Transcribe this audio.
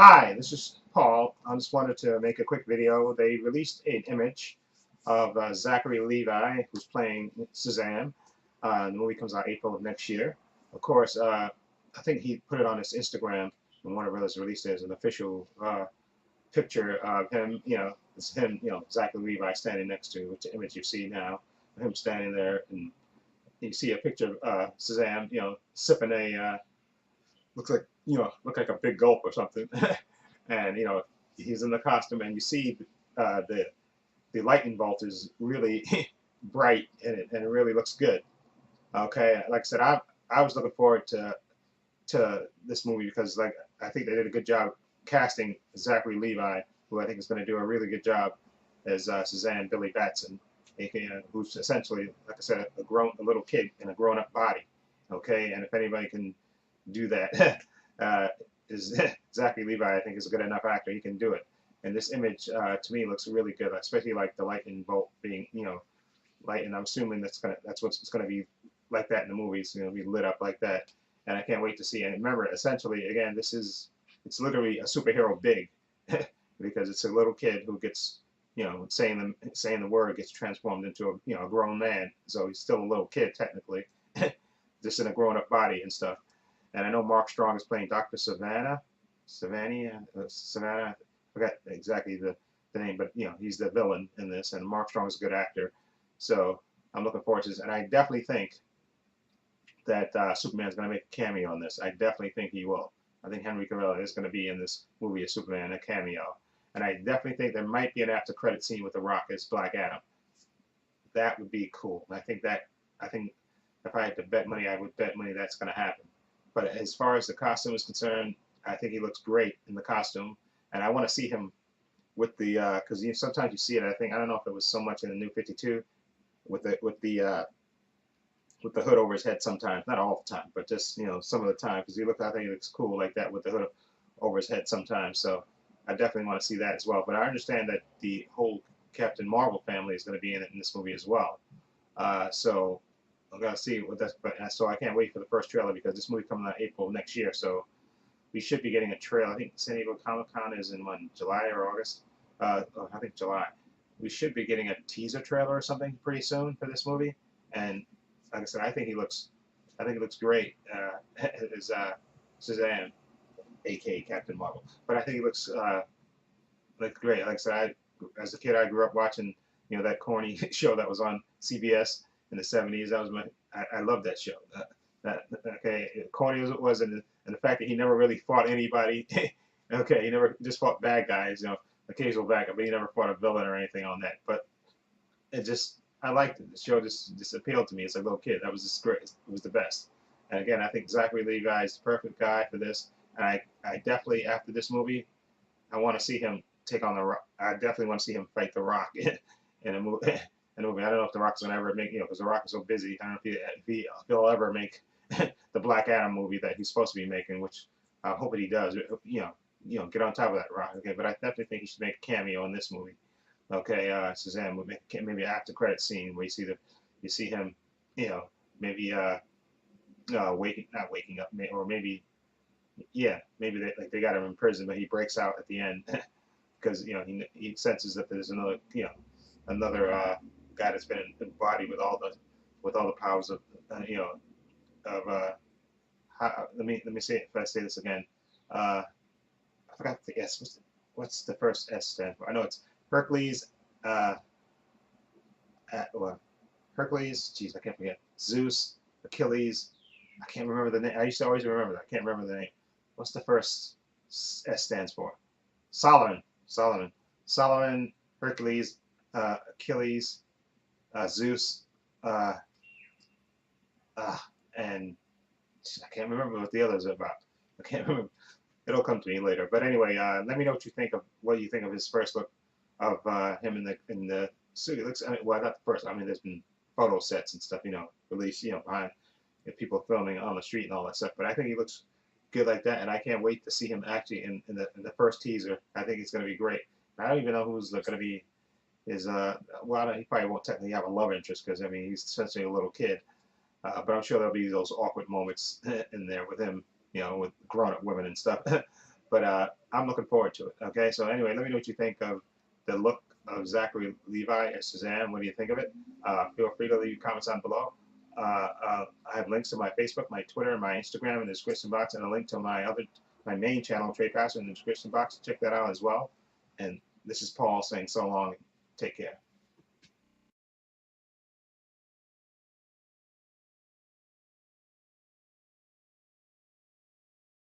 Hi, this is Paul. I just wanted to make a quick video. They released an image of Zachary Levi, who's playing Shazam. The movie comes out April of next year. Of course, I think he put it on his Instagram, and Warner Brothers released it as an official picture of him. It's him, Zachary Levi standing next to which image you see now, him standing there, and you see a picture of Shazam, sipping a look like a big gulp or something. And he's in the costume, and you see the lightning bolt is really bright in it, and it really looks good. Okay, like I said, I was looking forward to this movie because I think they did a good job casting Zachary Levi, who I think is going to do a really good job as Shazam Billy Batson, who's essentially, like I said, a little kid in a grown-up body. Okay, and if anybody can do that, is Zachary Levi. I think is a good enough actor. He can do it. And this image, to me, looks really good, especially like the lightning bolt being, light. And I'm assuming that's what it's gonna be like that in the movie. It's gonna be lit up like that. And I can't wait to see. And remember, essentially, again, it's literally a superhero big, because it's a little kid who gets, saying the word gets transformed into a grown man. So he's still a little kid technically, just in a grown up body and stuff. And I know Mark Strong is playing Dr. Savannah. I forgot exactly the name, but he's the villain in this, and Mark Strong is a good actor. So I'm looking forward to this, and I definitely think that Superman's going to make a cameo in this. I definitely think he will. I think Henry Cavill is going to be in this movie as Superman, a cameo, and I definitely think there might be an after credit scene with The Rock as Black Adam. That would be cool. I think if I had to bet money, I would bet money that's going to happen. But as far as the costume is concerned, I think he looks great in the costume, and I want to see him with the because sometimes you see it. I don't know if it was so much in the New 52 with the hood over his head sometimes, not all the time, but just some of the time, because I think he looks cool like that with the hood over his head sometimes. So I definitely want to see that as well. But I understand that the whole Captain Marvel family is going to be in this movie as well. So I'm gonna see what that's. But so I can't wait for the first trailer because this movie coming out April next year. So we should be getting a trailer. I think San Diego Comic-Con is in July or August. I think July. We should be getting a teaser trailer or something pretty soon for this movie. And like I said, I think he looks great as Shazam, aka Captain Marvel. But I think he looks great. Like I said, as a kid, I grew up watching that corny show that was on CBS in the 70s. That was I loved that show. Okay, corny as it was, and the fact that he never really fought anybody. Okay, he never just fought bad guys, occasional bad guy, but he never fought a villain or anything on that. But I liked it. The show just appealed to me as a little kid. That was just great. It was the best. And again, I think Zachary Levi is the perfect guy for this. And I definitely, after this movie, I want to see him take on the Rock. I definitely want to see him fight the Rock in a movie. I don't know if the Rock's gonna ever make, because the Rock is so busy. I don't know if he'll ever make the Black Adam movie that he's supposed to be making, which I hope that he does. Get on top of that, Rock. Okay, but I definitely think he should make a cameo in this movie. Okay, Shazam would make maybe an after credit scene where you see him, maybe not waking up, or maybe maybe they got him in prison, but he breaks out at the end because he senses that there's another guy that's been embodied with all the powers of of let me say if I say this again. I forgot the S. What's the first S stand for? I know it's Hercules. Well, Hercules. Jeez, I can't forget. Zeus, Achilles. I can't remember the name. I used to always remember that. I can't remember the name. What's the first S stands for? Solomon. Hercules, Achilles, Zeus, and I can't remember what the others are about. I can't remember. It'll come to me later. But anyway, let me know what you think of his first look of him in the suit. It looks, well, not the first. I mean, there's been photo sets and stuff, released, behind people filming on the street and all that stuff. But I think he looks good like that, and I can't wait to see him actually in the first teaser. I think it's going to be great. I don't even know who's going to be his. Well, he probably won't technically have a love interest because he's essentially a little kid. But I'm sure there'll be those awkward moments in there with him, with grown-up women and stuff. But I'm looking forward to it. Okay, so anyway, let me know what you think of the look of Zachary Levi as Shazam. What do you think of it? Feel free to leave comments down below. I have links to my Facebook, my Twitter, and my Instagram in the description box, and a link to my main channel, Trepacer, in the description box. Check that out as well. And this is Paul saying so long. Take care.